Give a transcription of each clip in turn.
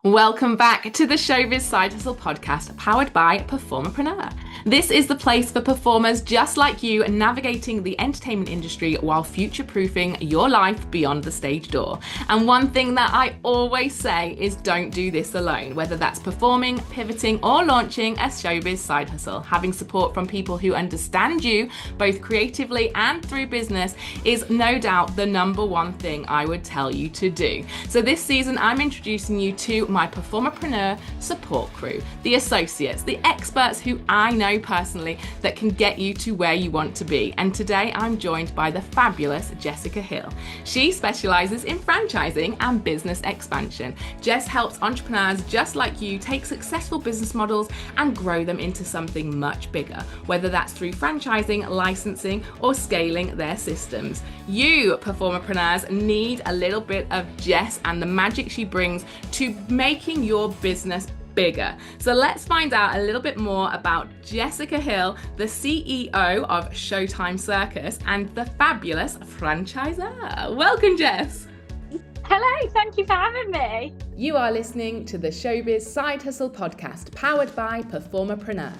Welcome back to the Showbiz Side Hustle Podcast, powered by PerformerPreneur. This is the place for performers just like you navigating the entertainment industry while future-proofing your life beyond the stage door. And one thing that I always say is don't do this alone, whether that's performing, pivoting, or launching a Showbiz Side Hustle. Having support from people who understand you, both creatively and through business, is no doubt the number one thing I would tell you to do. So this season, I'm introducing you to my PerformerPreneur support crew, the associates, the experts who I know personally that can get you to where you want to be. And today I'm joined by the fabulous Jessica Hill. She specializes in franchising and business expansion. Jess helps entrepreneurs just like you take successful business models and grow them into something much bigger, whether that's through franchising, licensing, or scaling their systems. You, performerpreneurs, need a little bit of Jess and the magic she brings to making your business bigger. So let's find out a little bit more about Jessica Hill, the CEO of Showtime Circus and the fabulous franchisor. Welcome, Jess. Hello, thank you for having me. You are listening to the Showbiz Side Hustle Podcast, powered by PerformerPreneur.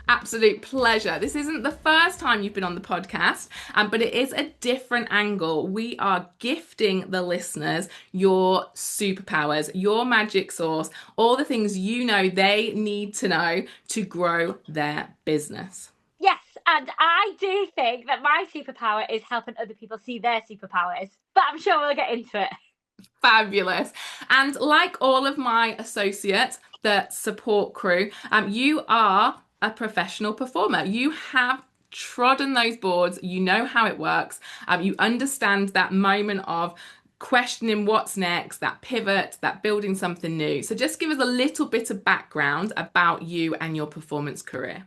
Absolute pleasure. This isn't the first time you've been on the podcast, but it is a different angle. We are gifting the listeners your superpowers, your magic sauce, all the things you know they need to know to grow their business. Yes, and I do think that my superpower is helping other people see their superpowers, but I'm sure we'll get into it. Fabulous. And like all of my associates, the support crew, you are a professional performer. You have trodden those boards, you know how it works, you understand that moment of questioning what's next, that pivot, that building something new. So just give us a little bit of background about you and your performance career.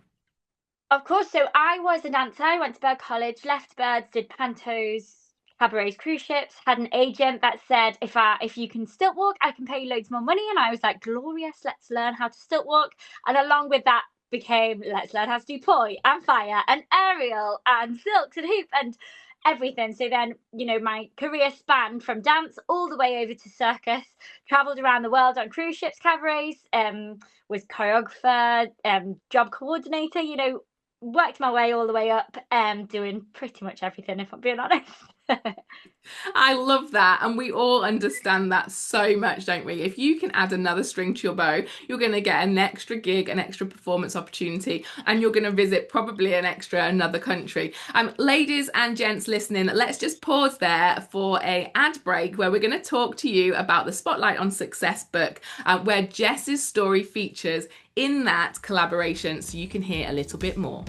Of course, so I was a dancer. I went to Bird College, left Birds, did pantos, cabarets, cruise ships, had an agent that said, if you can stilt walk, I can pay you loads more money. And I was like, glorious, let's learn how to stilt walk. And along with that became, let's learn how to do poi and fire and aerial and silks and hoop and everything. So then, my career spanned from dance all the way over to circus, traveled around the world on cruise ships, cabarets, was choreographer, job coordinator, worked my way all the way up, doing pretty much everything, if I'm being honest. I love that, and we all understand that so much, don't we? If you can add another string to your bow, you're going to get an extra gig, an extra performance opportunity, and you're going to visit probably another country. Ladies and gents listening, let's just pause there for a ad break where we're going to talk to you about the Spotlight on Success book, where Jess's story features in that collaboration, so you can hear a little bit more.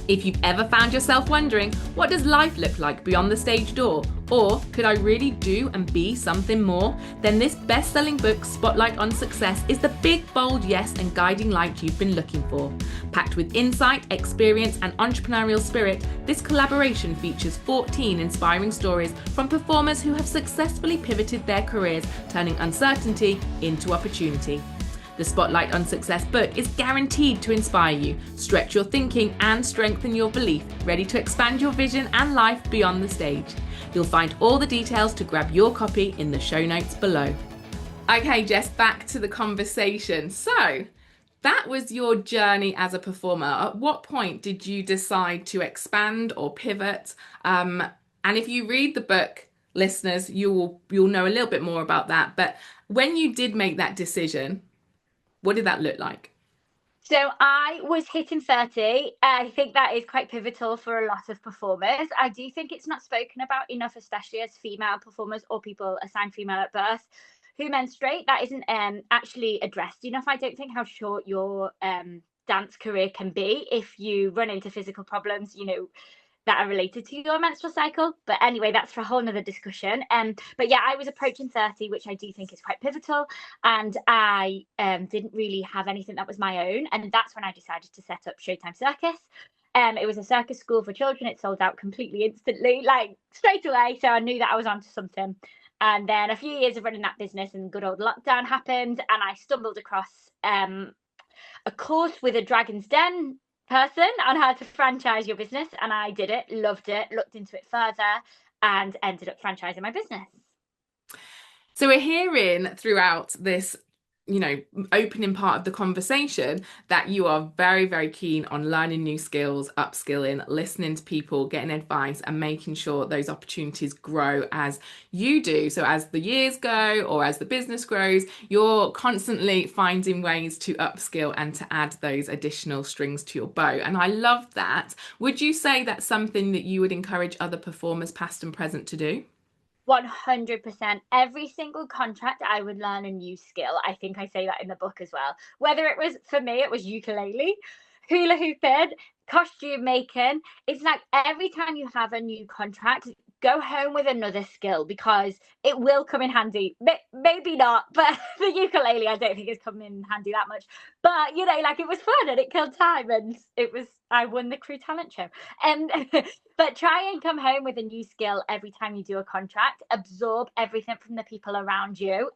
If you've ever found yourself wondering, what does life look like beyond the stage door? Or could I really do and be something more? Then this best-selling book, Spotlight on Success, is the big, bold yes and guiding light you've been looking for. Packed with insight, experience, and entrepreneurial spirit, this collaboration features 14 inspiring stories from performers who have successfully pivoted their careers, turning uncertainty into opportunity. The Spotlight on Success book is guaranteed to inspire you, stretch your thinking and strengthen your belief, ready to expand your vision and life beyond the stage. You'll find all the details to grab your copy in the show notes below. Okay, Jess, back to the conversation. So, that was your journey as a performer. At what point did you decide to expand or pivot? And if you read the book, listeners, you'll know a little bit more about that. But when you did make that decision, what did that look like? So I was hitting 30. I think that is quite pivotal for a lot of performers. I do think it's not spoken about enough, especially as female performers or people assigned female at birth who menstruate. That isn't actually addressed enough. I don't think how short your dance career can be if you run into physical problems, that are related to your menstrual cycle. But anyway, that's for a whole nother discussion. But yeah, I was approaching 30, which I do think is quite pivotal. And I didn't really have anything that was my own. And that's when I decided to set up Showtime Circus. It was a circus school for children. It sold out completely instantly, like straight away. So I knew that I was onto something. And then a few years of running that business and good old lockdown happened. And I stumbled across a course with a Dragon's Den person on how to franchise your business, and I did it, loved it, looked into it further, and ended up franchising my business. So we're hearing throughout this opening part of the conversation, that you are very, very keen on learning new skills, upskilling, listening to people, getting advice, and making sure those opportunities grow as you do. So as the years go or as the business grows, you're constantly finding ways to upskill and to add those additional strings to your bow. And I love that. Would you say that's something that you would encourage other performers, past and present, to do? 100%. Every single contract, I would learn a new skill. I think I say that in the book as well. Whether it was, for me, it was ukulele, hula hooping, costume making. It's like every time you have a new contract, go home with another skill because it will come in handy. Maybe not, but the ukulele, I don't think it's come in handy that much. But, like it was fun and it killed time and I won the crew talent show. And but try and come home with a new skill every time you do a contract. Absorb everything from the people around you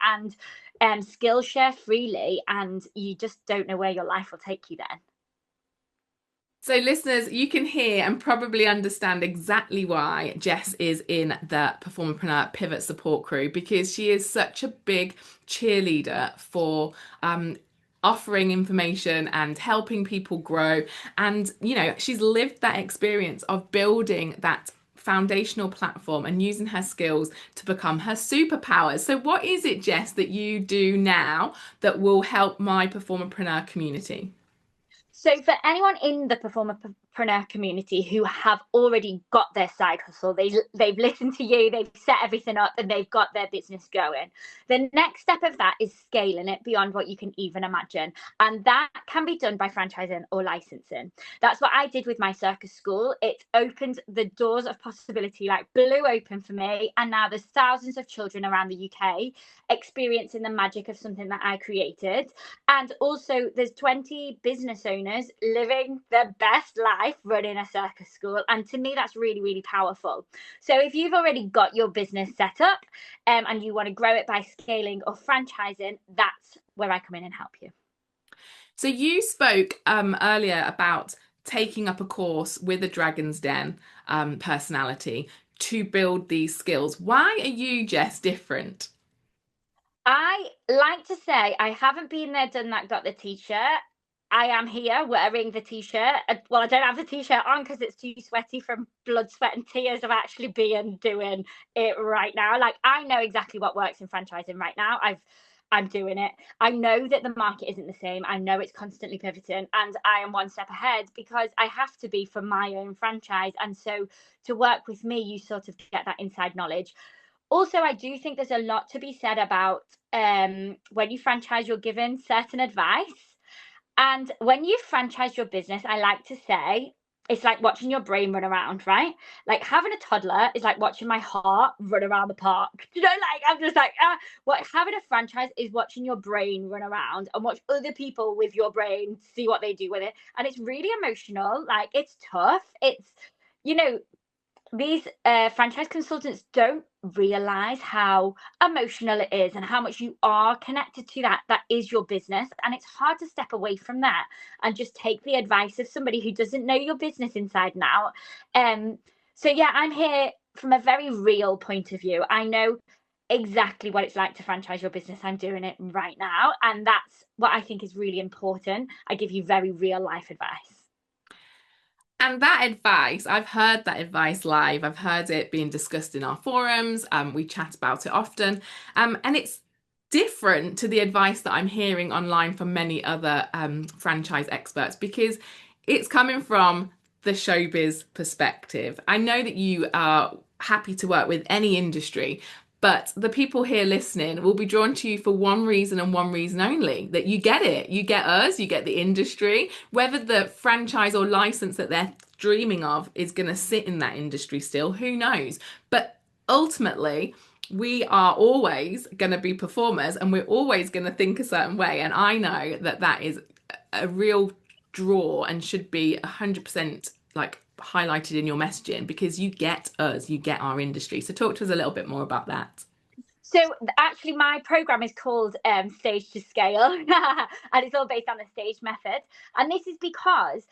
and skill share freely. And you just don't know where your life will take you then. So, listeners, you can hear and probably understand exactly why Jess is in the Performerpreneur Pivot Support Crew, because she is such a big cheerleader for offering information and helping people grow. And, she's lived that experience of building that foundational platform and using her skills to become her superpowers. So, what is it, Jess, that you do now that will help my Performerpreneur community? So for anyone in the Performerpreneur community who have already got their side hustle, they've listened to you, they've set everything up and they've got their business going. The next step of that is scaling it beyond what you can even imagine. And that can be done by franchising or licensing. That's what I did with my circus school. It opened the doors of possibility, like blew open for me. And now there's thousands of children around the UK experiencing the magic of something that I created. And also there's 20 business owners living their best life running a circus school. And to me, that's really, really powerful. So if you've already got your business set up and you want to grow it by scaling or franchising, that's where I come in and help you. So you spoke earlier about taking up a course with a Dragon's Den personality to build these skills. Why are you, Jess, different? I like to say I haven't been there, done that, got the t-shirt. I am here wearing the t-shirt. Well, I don't have the t-shirt on because it's too sweaty from blood, sweat, and tears of actually being doing it right now. Like I know exactly what works in franchising right now. I'm doing it. I know that the market isn't the same. I know it's constantly pivoting, and I am one step ahead because I have to be for my own franchise. And so to work with me, you sort of get that inside knowledge. Also, I do think there's a lot to be said about when you franchise, you're given certain advice. And when you franchise your business, I like to say it's like watching your brain run around, right? Like having a toddler is like watching my heart run around the park. Like I'm just like, what having a franchise is watching your brain run around and watch other people with your brain, see what they do with it. And it's really emotional. Like it's tough. It's, you know, these franchise consultants don't realize how emotional it is and how much you are connected to that is your business, and it's hard to step away from that and just take the advice of somebody who doesn't know your business inside and out. So yeah, I'm here from a very real point of view. I know exactly what it's like to franchise your business. I'm doing it right now, and that's what I think is really important. I give you very real life advice. And that advice, I've heard that advice live. I've heard it being discussed in our forums. We chat about it often. And it's different to the advice that I'm hearing online from many other franchise experts, because it's coming from the showbiz perspective. I know that you are happy to work with any industry, but the people here listening will be drawn to you for one reason and one reason only: that you get it. You get us, you get the industry. Whether the franchise or license that they're dreaming of is going to sit in that industry still, who knows? But ultimately, we are always going to be performers and we're always going to think a certain way. And I know that that is a real draw and should be 100% like highlighted in your messaging, because you get us, you get our industry. So talk to us a little bit more about that. So actually my program is called Stage to Scale and it's all based on the stage method. And this is because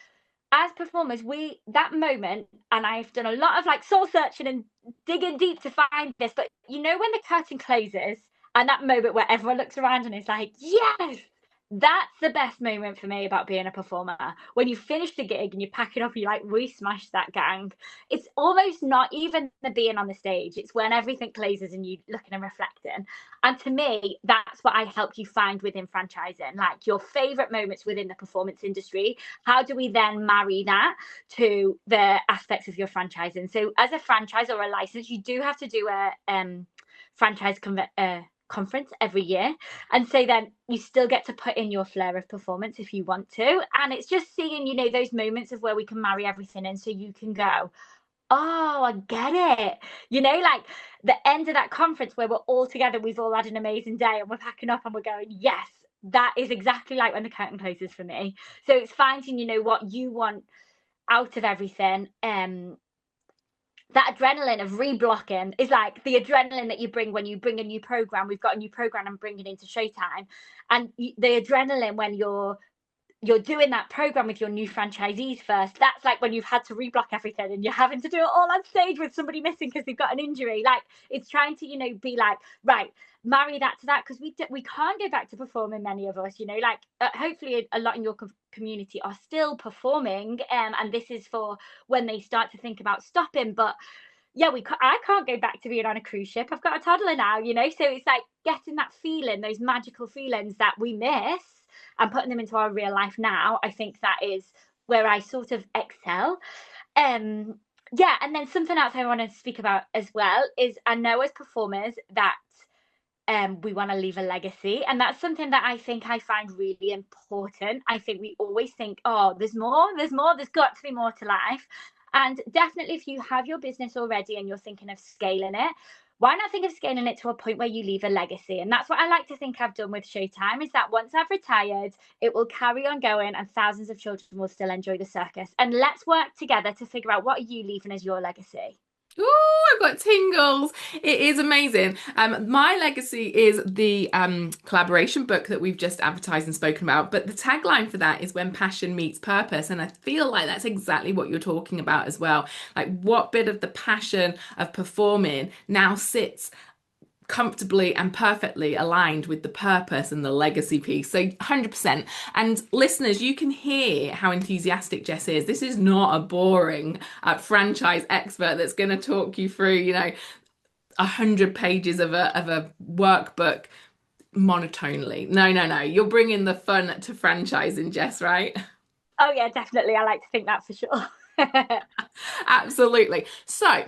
as performers, that moment, and I've done a lot of like soul searching and digging deep to find this, but when the curtain closes And that moment where everyone looks around and is like, yes, that's the best moment for me about being a performer. When you finish the gig and you pack it up and you're like, we smashed that, gang. It's almost not even the being on the stage. It's when everything closes and you looking and reflecting. And to me, that's what I help you find within franchising, like your favorite moments within the performance industry. How do we then marry that to the aspects of your franchising? So as a franchise or a license, you do have to do a franchise conference every year, and so then you still get to put in your flair of performance if you want to. And it's just seeing, you know, those moments of where we can marry everything in, so you can go, oh, I get it, you know, like the end of that conference where we're all together, we've all had an amazing day and we're packing up and we're going, yes, that is exactly like when the curtain closes for me. So it's finding, you know, what you want out of everything. That adrenaline of reblocking is like the adrenaline that you bring when you bring a new program. We've got a new program and bring it into Showtime, and the adrenaline when you're doing that program with your new franchisees first. That's like when you've had to reblock everything and you're having to do it all on stage with somebody missing because they've got an injury. Like it's trying to, you know, be like, right, marry that to that, because we can't go back to performing, many of us, you know, like hopefully a lot in your community are still performing, and this is for when they start to think about stopping. But yeah, I can't go back to being on a cruise ship. I've got a toddler now, you know, so it's like getting that feeling, those magical feelings that we miss, and putting them into our real life now. I think that is where I sort of excel. Yeah, and then something else I want to speak about as well is, I know as performers that we want to leave a legacy, and that's something that I think I find really important. I think we always think, oh, there's got to be more to life. And definitely, if you have your business already and you're thinking of scaling it, why not think of scaling it to a point where you leave a legacy? And that's what I like to think I've done with Showtime, is that once I've retired, it will carry on going and thousands of children will still enjoy the circus. And let's work together to figure out, what are you leaving as your legacy? Ooh, I've got tingles. It is amazing. My legacy is the collaboration book that we've just advertised and spoken about. But the tagline for that is when passion meets purpose. And I feel like that's exactly what you're talking about as well. Like, what bit of the passion of performing now sits comfortably and perfectly aligned with the purpose and the legacy piece. So 100%. And listeners, you can hear how enthusiastic Jess is. This is not a boring franchise expert that's going to talk you through, you know, 100 pages of a workbook monotonely. No. You're bringing the fun to franchising, Jess, right? Oh yeah, definitely. I like to think that for sure. Absolutely. So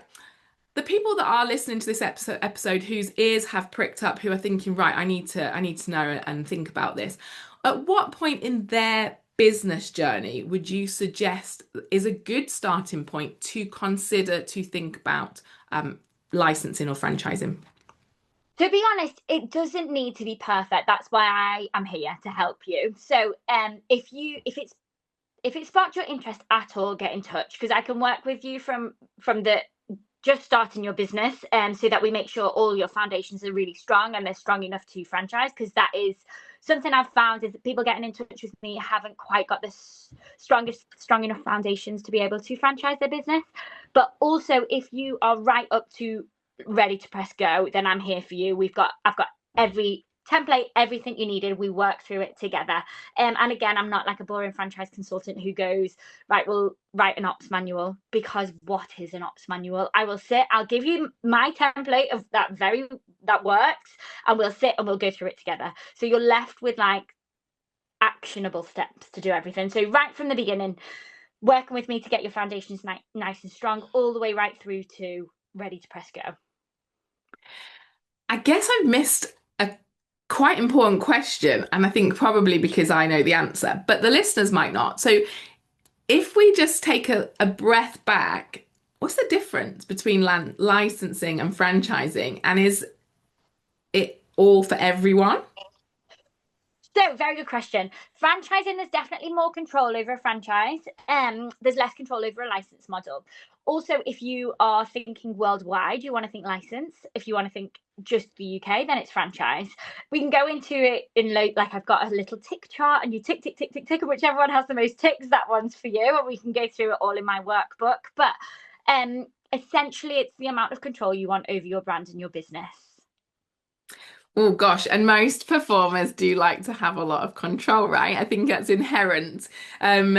the people that are listening to this episode whose ears have pricked up, who are thinking, right, I need to know and think about this. At what point in their business journey would you suggest is a good starting point to consider to think about licensing or franchising? To be honest, it doesn't need to be perfect. That's why I am here to help you. So if it sparked your interest at all, get in touch, because I can work with you from the just starting your business, so that we make sure all your foundations are really strong and they're strong enough to franchise. Because that is something I've found, is that people getting in touch with me haven't quite got the strong enough foundations to be able to franchise their business. But also, if you are right up to ready to press go, then I'm here for you. I've got every template, everything you needed. We work through it together. And again, I'm not like a boring franchise consultant who goes, right, we'll write an ops manual, because what is an ops manual? I'll give you my template of that works, and we'll sit and we'll go through it together. So you're left with like actionable steps to do everything. So right from the beginning, working with me to get your foundations nice and strong, all the way right through to ready to press go. I guess I've missed a quite important question, and I think probably because I know the answer, but the listeners might not. So if we just take a breath back, what's the difference between licensing and franchising? And is it all for everyone? So, very good question. Franchising, there's definitely more control over a franchise. There's less control over a license model. Also, if you are thinking worldwide, you want to think license. If you want to think just the UK, then it's franchise. We can go into it in like I've got a little tick chart, and you tick, tick, tick, tick, tick, and whichever one has the most ticks, that one's for you. And we can go through it all in my workbook. But essentially, it's the amount of control you want over your brand and your business. Oh gosh, and most performers do like to have a lot of control, right? I think that's inherent, um,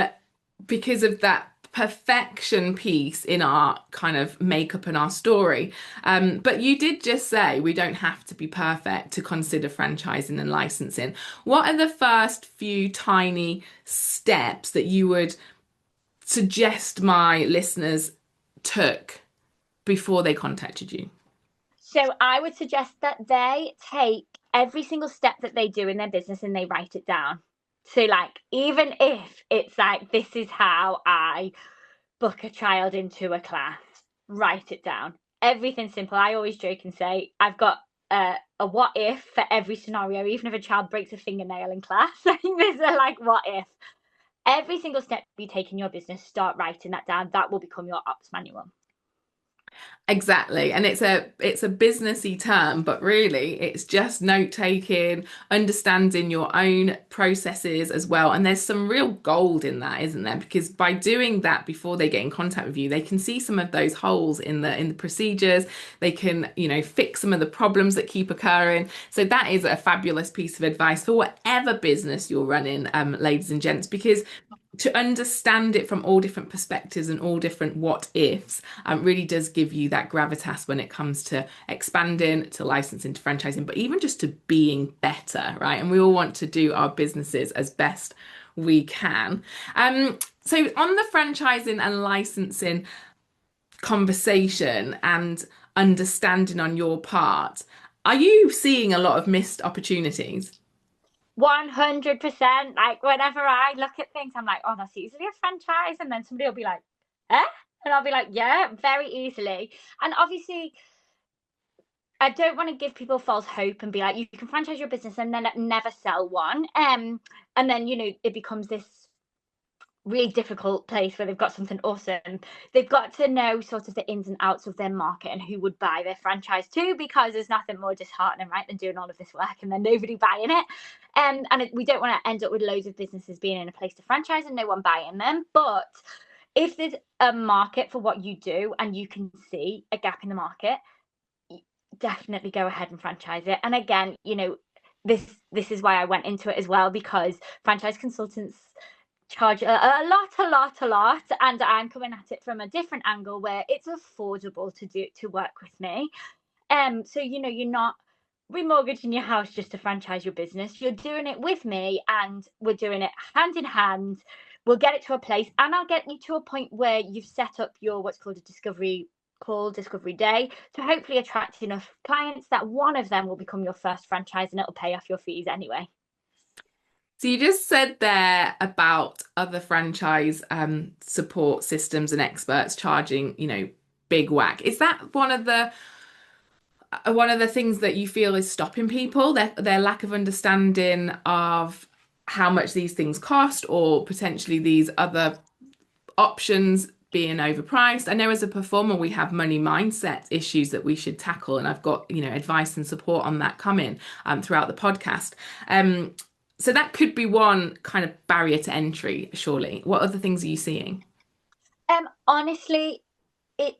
because of that perfection piece in our kind of makeup and our story. But you did just say we don't have to be perfect to consider franchising and licensing. What are the first few tiny steps that you would suggest my listeners took before they contacted you? So I would suggest that they take every single step that they do in their business and they write it down. So, like, even if it's like, this is how I book a child into a class, write it down. Everything simple. I always joke and say, I've got a what if for every scenario, even if a child breaks a fingernail in class. There's a like, what if? Every single step you take in your business, start writing that down. That will become your ops manual. Exactly. And it's a businessy term, but really it's just note taking, understanding your own processes as well. And there's some real gold in that, isn't there? Because by doing that before they get in contact with you, they can see some of those holes in the procedures. They can, fix some of the problems that keep occurring. So that is a fabulous piece of advice for whatever business you're running, ladies and gents, because to understand it from all different perspectives and all different what ifs really does give you that gravitas when it comes to expanding, to licensing, to franchising, but even just to being better, right? And we all want to do our businesses as best we can. So on the franchising and licensing conversation and understanding on your part, are you seeing a lot of missed opportunities? 100%. Like, whenever I look at things, I'm like, oh, that's easily a franchise. And then somebody will be like, eh? And I'll be like, yeah, very easily. And obviously, I don't want to give people false hope and be like, you can franchise your business and then never sell one. And then, it becomes this really difficult place where they've got something awesome. They've got to know sort of the ins and outs of their market and who would buy their franchise too, because there's nothing more disheartening, right, than doing all of this work and then nobody buying it. We don't want to end up with loads of businesses being in a place to franchise and no one buying them. But if there's a market for what you do and you can see a gap in the market, definitely go ahead and franchise it. And again, this is why I went into it as well, because franchise consultants charge a lot, and I'm coming at it from a different angle where it's affordable to work with me. So you're not remortgaging your house just to franchise your business. You're doing it with me, and we're doing it hand in hand. We'll get it to a place, and I'll get you to a point where you've set up your what's called a discovery day, to hopefully attract enough clients that one of them will become your first franchise, and it'll pay off your fees anyway. So you just said there about other franchise support systems and experts charging, big whack. Is that one of the things that you feel is stopping people, their lack of understanding of how much these things cost, or potentially these other options being overpriced? I know as a performer we have money mindset issues that we should tackle, and I've got, advice and support on that coming throughout the podcast. So that could be one kind of barrier to entry, surely. What other things are you seeing? Honestly, it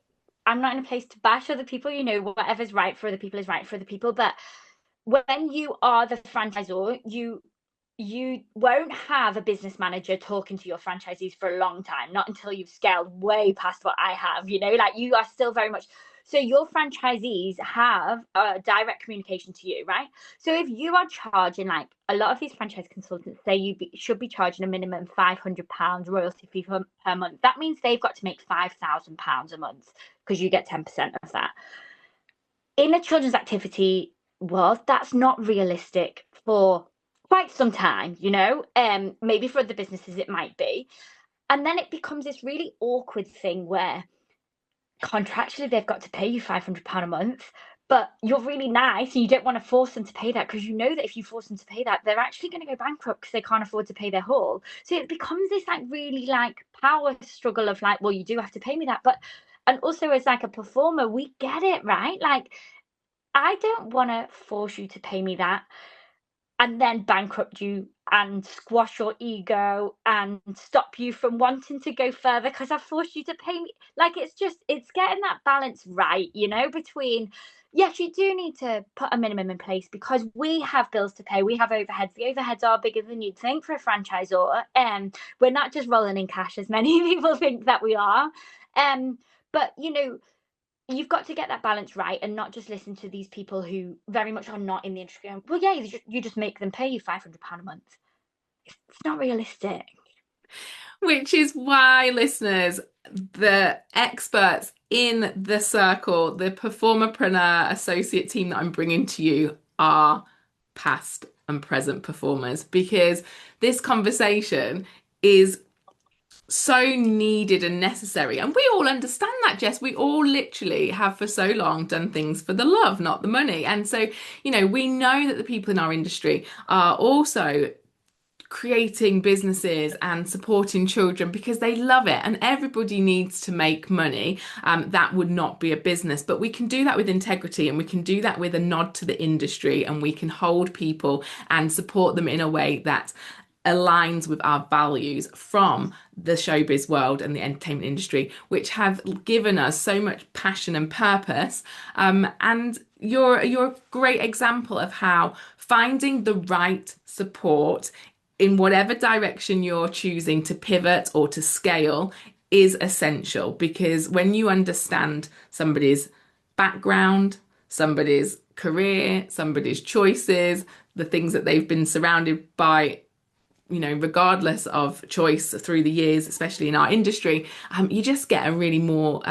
I'm not in a place to bash other people. Whatever's right for other people is right for other people. But when you are the franchisor, you won't have a business manager talking to your franchisees for a long time, not until you've scaled way past what I have. Like, you are still very much, so your franchisees have direct communication to you, right? So if you are charging, like, a lot of these franchise consultants say should be charging a minimum £500 royalty fee per month. That means they've got to make £5,000 a month, because you get 10% of that. In a children's activity world, that's not realistic for quite some time. Maybe for other businesses it might be. And then it becomes this really awkward thing where contractually they've got to pay you £500 a month, but you're really nice and you don't want to force them to pay that, because you know that if you force them to pay that, they're actually going to go bankrupt because they can't afford to pay their haul. So it becomes this like really like power struggle of like, well, you do have to pay me that. And also, as like a performer, we get it, right? Like, I don't want to force you to pay me that. and then bankrupt you and squash your ego and stop you from wanting to go further because I've forced you to pay me. Like, it's getting that balance right, between, yes, you do need to put a minimum in place because we have bills to pay, we have overheads. The overheads are bigger than you'd think for a franchisor. We're not just rolling in cash as many people think that we are. But you've got to get that balance right and not just listen to these people who very much are not in the industry. Well, yeah, you just make them pay you £500 a month. It's not realistic. Which is why, listeners, the experts in the circle, the Performerpreneur associate team that I'm bringing to you are past and present performers, because this conversation is so needed and necessary. And we all understand that, Jess. We all literally have for so long done things for the love, not the money. And so, we know that the people in our industry are also creating businesses and supporting children because they love it, and everybody needs to make money. That would not be a business, but we can do that with integrity, and we can do that with a nod to the industry, and we can hold people and support them in a way that aligns with our values from the showbiz world and the entertainment industry, which have given us so much passion and purpose. And you're a great example of how finding the right support in whatever direction you're choosing to pivot or to scale is essential, because when you understand somebody's background, somebody's career, somebody's choices, the things that they've been surrounded by, regardless of choice through the years, especially in our industry, you just get a more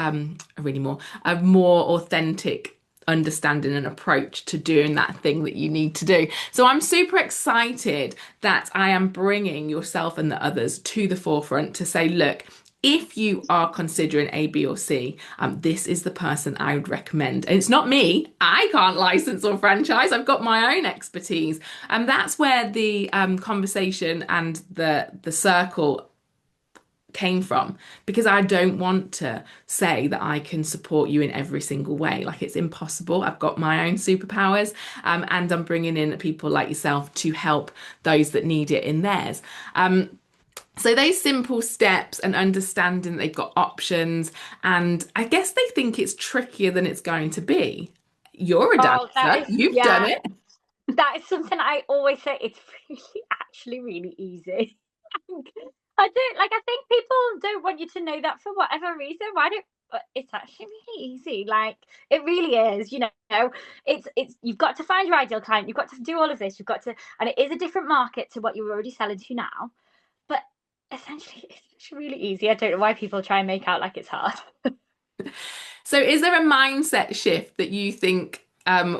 authentic understanding and approach to doing that thing that you need to do. So I'm super excited that I am bringing yourself and the others to the forefront to say, look, if you are considering A, B, or C, this is the person I would recommend. And it's not me. I can't license or franchise. I've got my own expertise. And that's where the conversation and the circle came from, because I don't want to say that I can support you in every single way. Like, it's impossible. I've got my own superpowers, and I'm bringing in people like yourself to help those that need it in theirs. So those simple steps and understanding that they've got options, and I guess they think it's trickier than it's going to be. You're a dancer. You've done it. That is something I always say. It's actually really easy. I think people don't want you to know that for whatever reason. But it's actually really easy. Like, it really is, it's you've got to find your ideal client. You've got to do all of this. And it is a different market to what you're already selling to now. But essentially, it's really easy. I don't know why people try and make out like it's hard. So is there a mindset shift that you think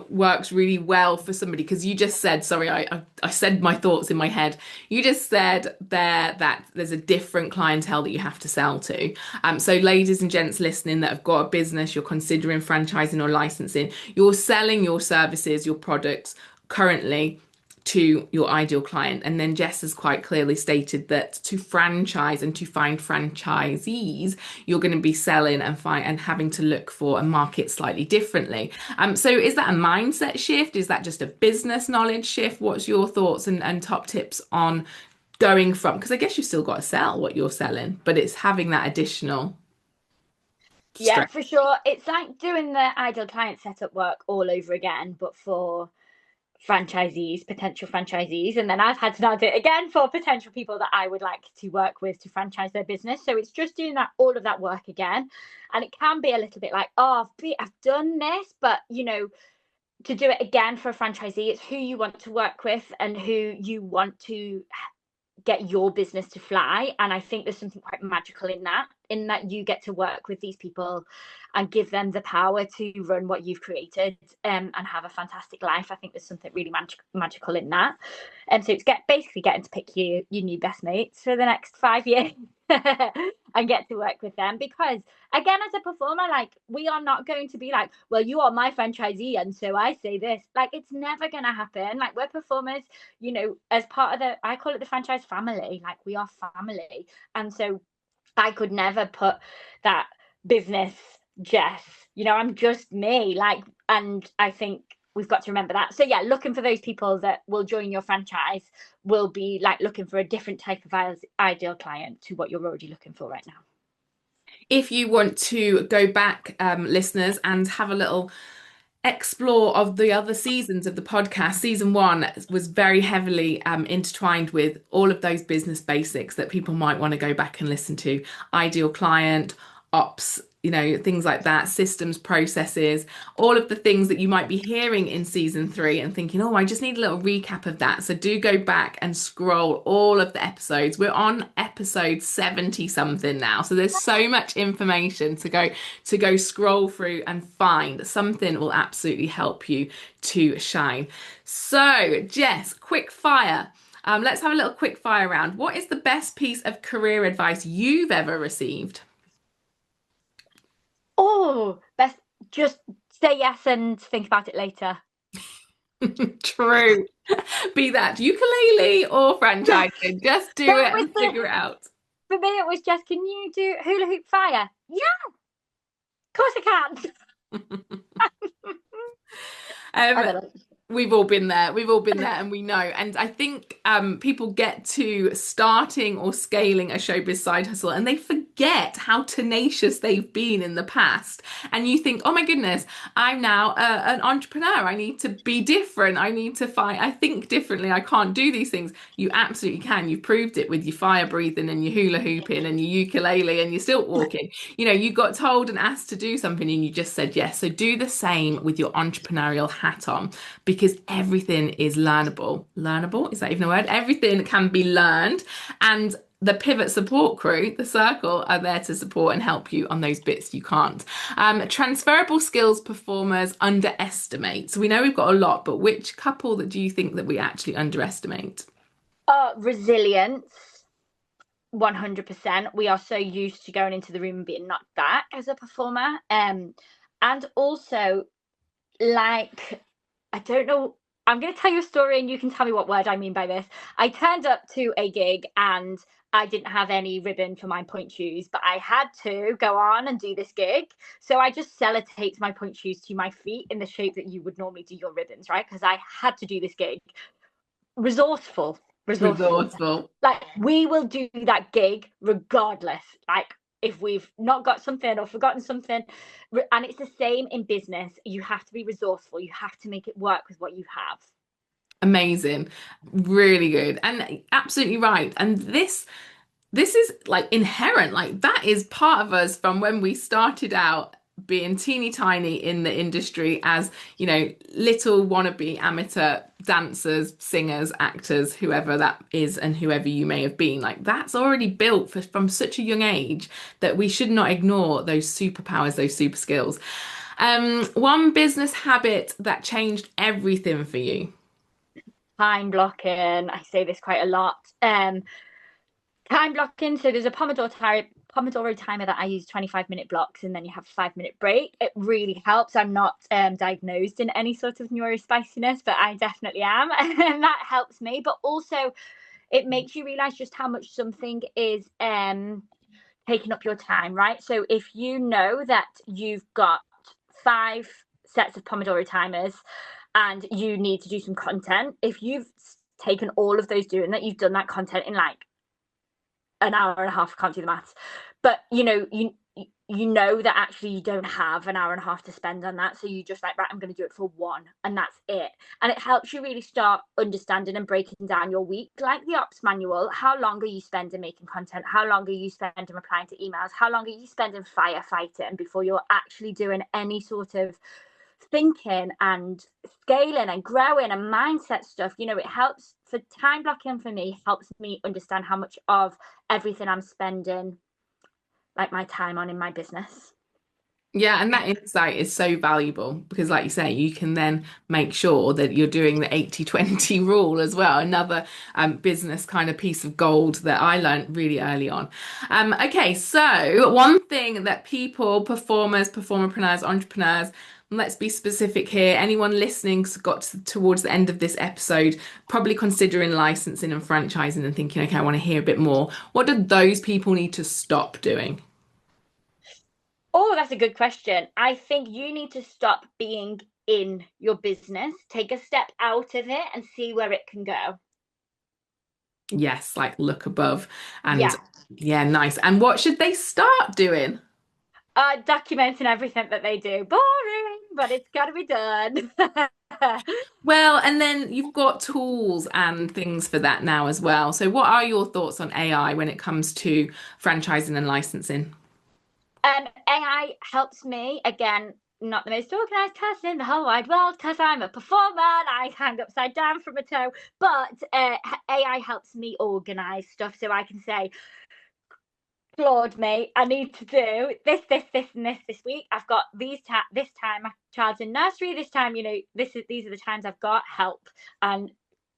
works really well for somebody? Because you just said, sorry, I said my thoughts in my head. You just said there that there's a different clientele that you have to sell to. So ladies and gents listening that have got a business, you're considering franchising or licensing, you're selling your services, your products currently to your ideal client. And then Jess has quite clearly stated that to franchise and to find franchisees, you're going to be selling and having to look for a market slightly differently. So is that a mindset shift? Is that just a business knowledge shift? What's your thoughts and top tips on going from, because I guess you've still got to sell what you're selling, but it's having that additional strength. For sure. It's like doing the ideal client setup work all over again, but for potential franchisees, and then I've had to now do it again for potential people that I would like to work with to franchise their business. So it's just doing all of that work again, and it can be a little bit like, oh, I've done this, but to do it again for a franchisee, it's who you want to work with and who you want to get your business to fly. And I think there's something quite magical in that you get to work with these people and give them the power to run what you've created, and have a fantastic life. I think there's something really magical in that. And so it's basically getting to pick your new best mates for the next 5 years and get to work with them. Because again, as a performer, like, we are not going to be like, well, you are my franchisee and so I say this. Like, it's never going to happen. Like, we're performers, as part of I call it the franchise family. Like, we are family. And so I could never put that business Jess, I'm just me. Like, and I think we've got to remember that. So yeah, looking for those people that will join your franchise will be like looking for a different type of ideal client to what you're already looking for right now. If you want to go back, listeners, and have a little explore of the other seasons of the podcast, season one was very heavily intertwined with all of those business basics that people might want to go back and listen to. Ideal client, ops, things like that, systems, processes, all of the things that you might be hearing in season three and thinking, oh, I just need a little recap of that. So do go back and scroll all of the episodes. We're on episode 70 something now. So there's so much information to go scroll through and find. Something will absolutely help you to shine. So Jess, quick fire. Let's have a little quick fire round. What is the best piece of career advice you've ever received? Oh, best just say yes and think about it later. True. Be that ukulele or franchising, just do it and figure it out. For me, it was just, can you do hula hoop fire? Yeah, of course I can. We've all been there. We've all been there, and we know. And I think people get to starting or scaling a showbiz side hustle and they forget how tenacious they've been in the past. And you think, oh my goodness, I'm now an entrepreneur. I need to be different. I think differently. I can't do these things. You absolutely can. You've proved it with your fire breathing and your hula hooping and your ukulele and your stilt walking. You got told and asked to do something and you just said yes. So do the same with your entrepreneurial hat on, because everything is learnable. Learnable? Is that even a word? Everything can be learned. And the Pivot Support Crew, the Circle, are there to support and help you on those bits you can't. Transferable skills performers underestimate. So we know we've got a lot, but which couple that do you think that we actually underestimate? Resilience. 100%. We are so used to going into the room and being knocked back as a performer. And also, like, I don't know, I'm going to tell you a story and you can tell me what word I mean by this. I turned up to a gig and I didn't have any ribbon for my point shoes, but I had to go on and do this gig. So I just sellotaped my point shoes to my feet in the shape that you would normally do your ribbons, right? Because I had to do this gig. Resourceful. Like, we will do that gig regardless. Like, if we've not got something or forgotten something. And it's the same in business. You have to be resourceful. You have to make it work with what you have. Amazing. Really good. And absolutely right. And this is like inherent. Like, that is part of us from when we started out being teeny tiny in the industry as, little wannabe amateur dancers, singers, actors, whoever that is and whoever you may have been. Like, that's already built from such a young age that we should not ignore those superpowers, those super skills. One business habit that changed everything for you? Time blocking. I say this quite a lot. Time blocking. So there's a Pomodoro timer that I use, 25-minute blocks, and then you have a 5-minute break. It really helps. I'm not diagnosed in any sort of neurospiciness, but I definitely am. And that helps me. But also, it makes you realize just how much something is taking up your time, right? So if you know that you've got 5 sets of Pomodoro timers and you need to do some content, if you've taken all of those doing that, you've done that content in like an hour and a half. I can't do the maths, but you know that actually you don't have an hour and a half to spend on that, so you just like, right, I'm going to do it for 1, and that's it. And it helps you really start understanding and breaking down your week, like the ops manual. How long are you spending making content? How long are you spending replying to emails? How long are you spending firefighting before you're actually doing any sort of thinking and scaling and growing and mindset stuff? It helps. For time blocking, for me, helps me understand how much of everything I'm spending like my time on in my business. Yeah, and that insight is so valuable because, like you say, you can then make sure that you're doing the 80-20 rule as well. Another business kind of piece of gold that I learned really early on. Okay, so one thing that people, performers, performerpreneurs, entrepreneurs, let's be specific here. Anyone listening towards the end of this episode, probably considering licensing and franchising and thinking, okay, I want to hear a bit more. What do those people need to stop doing? Oh, that's a good question. I think you need to stop being in your business. Take a step out of it and see where it can go. Yes, like look above. And Yeah. yeah, nice. And what should they start doing? Documenting everything that they do. Boring, but it's got to be done. Well, and then you've got tools and things for that now as well. So, what are your thoughts on AI when it comes to franchising and licensing? AI helps me, again, not the most organized person in the whole wide world because I'm a performer and I hang upside down from a toe. But AI helps me organize stuff so I can say, Claude, mate, I need to do this, and this week. I've got this time my child's in nursery. This time, these are the times I've got help. And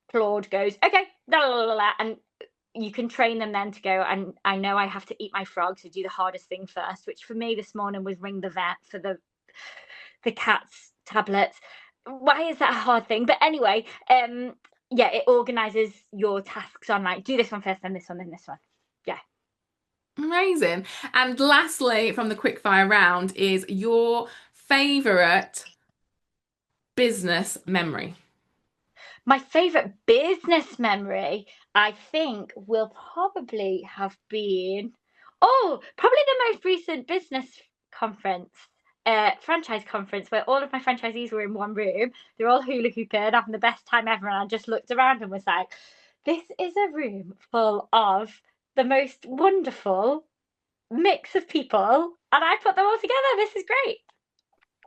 Claude goes, okay, la, la, la, la, and you can train them then to go. And I know I have to eat my frog to do the hardest thing first, which for me this morning was ring the vet for the cat's tablets. Why is that a hard thing? But anyway, yeah, it organizes your tasks on like do this one first, then this one, then this one. Yeah. Amazing. And lastly, from the quickfire round, is your favorite business memory? My favorite business memory, I think, will probably have been, probably the most recent business conference, franchise conference, where all of my franchisees were in one room. They're all hula hooping, having the best time ever. And I just looked around and was like, this is a room full of the most wonderful mix of people. And I put them all together. This is great.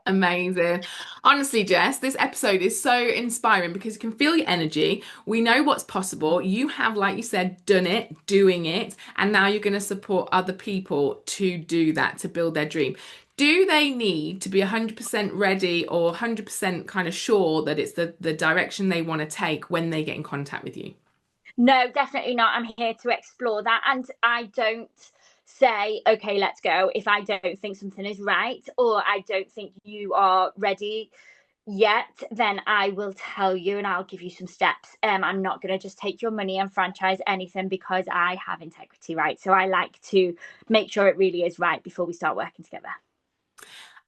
Amazing. Honestly, Jess, this episode is so inspiring because you can feel your energy. We know what's possible. You have, like you said, done it, doing it, and now you're going to support other people to do that, to build their dream. Do they need to be 100% ready or 100% kind of sure that it's the direction they want to take when they get in contact with you? No, definitely not. I'm here to explore that. And I don't say, okay, let's go if I don't think something is right or I don't think you are ready yet, then I will tell you and I'll give you some steps. I'm not going to just take your money and franchise anything because I have integrity, right? So I like to make sure it really is right before we start working together.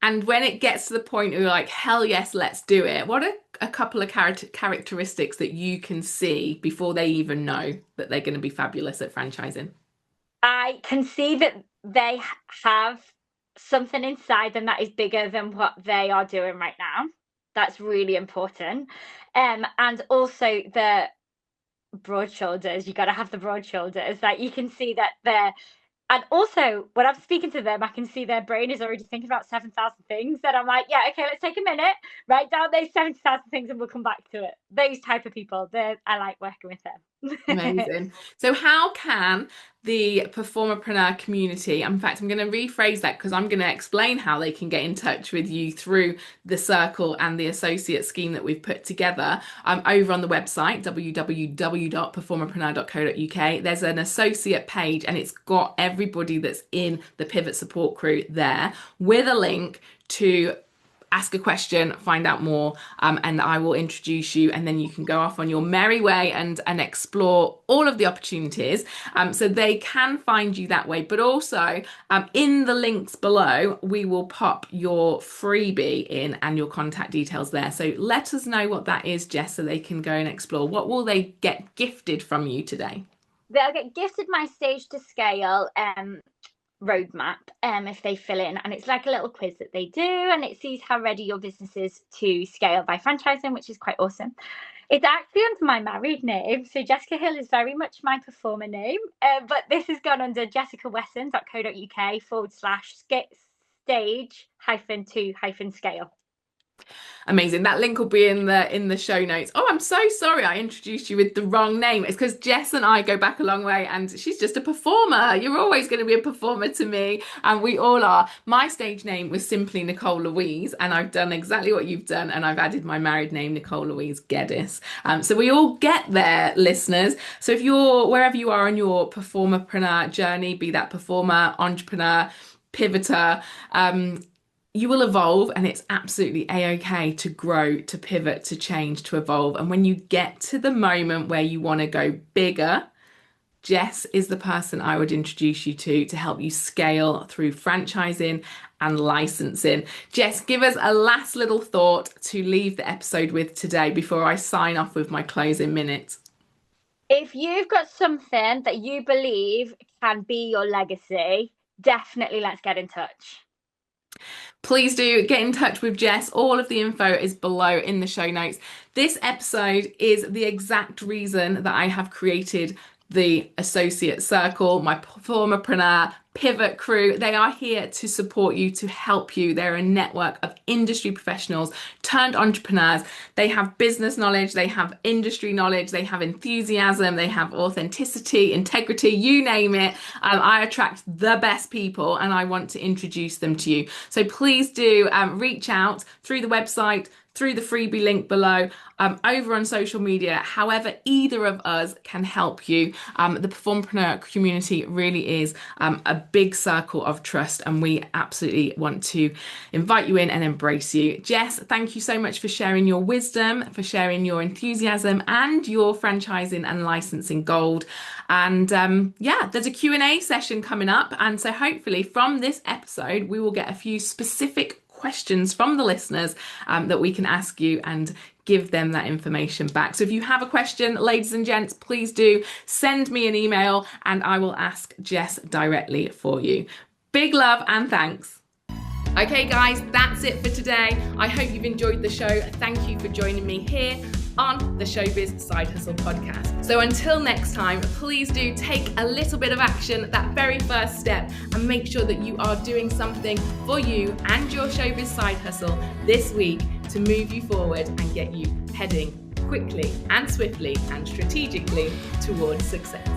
And when it gets to the point where you're like, hell yes, let's do it, what are a couple of characteristics that you can see before they even know that they're going to be fabulous at franchising? I can see that they have something inside them that is bigger than what they are doing right now. That's really important. And also the broad shoulders. You got to have the broad shoulders. Like you can see that they're, and also when I'm speaking to them, I can see their brain is already thinking about 7,000 things. And I'm like, yeah, okay, let's take a minute, write down those 70,000 things and we'll come back to it. Those type of people, I like working with them. Amazing. So, how can the Performerpreneur community, in fact, I'm going to rephrase that because I'm going to explain how they can get in touch with you through the circle and the associate scheme that we've put together over on the website, www.performerpreneur.co.uk. There's an associate page and it's got everybody that's in the Pivot Support Crew there with a link to ask a question, find out more, and I will introduce you, and then you can go off on your merry way and explore all of the opportunities. So they can find you that way, but also in the links below, we will pop your freebie in and your contact details there. So let us know what that is, Jess, so they can go and explore. What will they get gifted from you today? They'll get gifted my Stage to Scale roadmap if they fill in, and it's like a little quiz that they do and it sees how ready your business is to scale by franchising, which is quite awesome. It's actually under my married name, so Jessica Hill is very much my performer name, but this has gone under jessicawesson.co.uk/stage-to-scale. Amazing. That link will be in the show notes. Oh, I'm so sorry I introduced you with the wrong name. It's because Jess and I go back a long way and she's just a performer. You're always going to be a performer to me, and we all are. My stage name was simply Nicole Louise, and I've done exactly what you've done, and I've added my married name, Nicole Louise Geddes. So we all get there, listeners. So if you're wherever you are on your performerpreneur journey, be that performer, entrepreneur, pivoter, you will evolve, and it's absolutely a-okay to grow, to pivot, to change, to evolve. And when you get to the moment where you want to go bigger, Jess is the person I would introduce you to help you scale through franchising and licensing. Jess, give us a last little thought to leave the episode with today before I sign off with my closing minute. If you've got something that you believe can be your legacy, definitely let's get in touch. Please do get in touch with Jess. All of the info is below in the show notes. This episode is the exact reason that I have created the Associate Circle, my PerformerPreneur Pivot crew. They are here to support you, to help you. They're a network of industry professionals turned entrepreneurs. They have business knowledge, they have industry knowledge, they have enthusiasm, they have authenticity, integrity, you name it. I attract the best people and I want to introduce them to you. So please do reach out through the website, through the freebie link below, over on social media, however either of us can help you. The Performerpreneur community really is a big circle of trust, and we absolutely want to invite you in and embrace you. Jess, thank you so much for sharing your wisdom, for sharing your enthusiasm and your franchising and licensing gold. And yeah, there's a Q&A session coming up. And so hopefully from this episode, we will get a few specific questions from the listeners that we can ask you and give them that information back. So if you have a question, ladies and gents, please do send me an email and I will ask Jess directly for you. Big love and thanks. Okay guys, that's it for today. I hope you've enjoyed the show. Thank you for joining me here on the Showbiz Side Hustle Podcast. So until next time, please do take a little bit of action, that very first step, and make sure that you are doing something for you and your Showbiz Side Hustle this week to move you forward and get you heading quickly and swiftly and strategically towards success.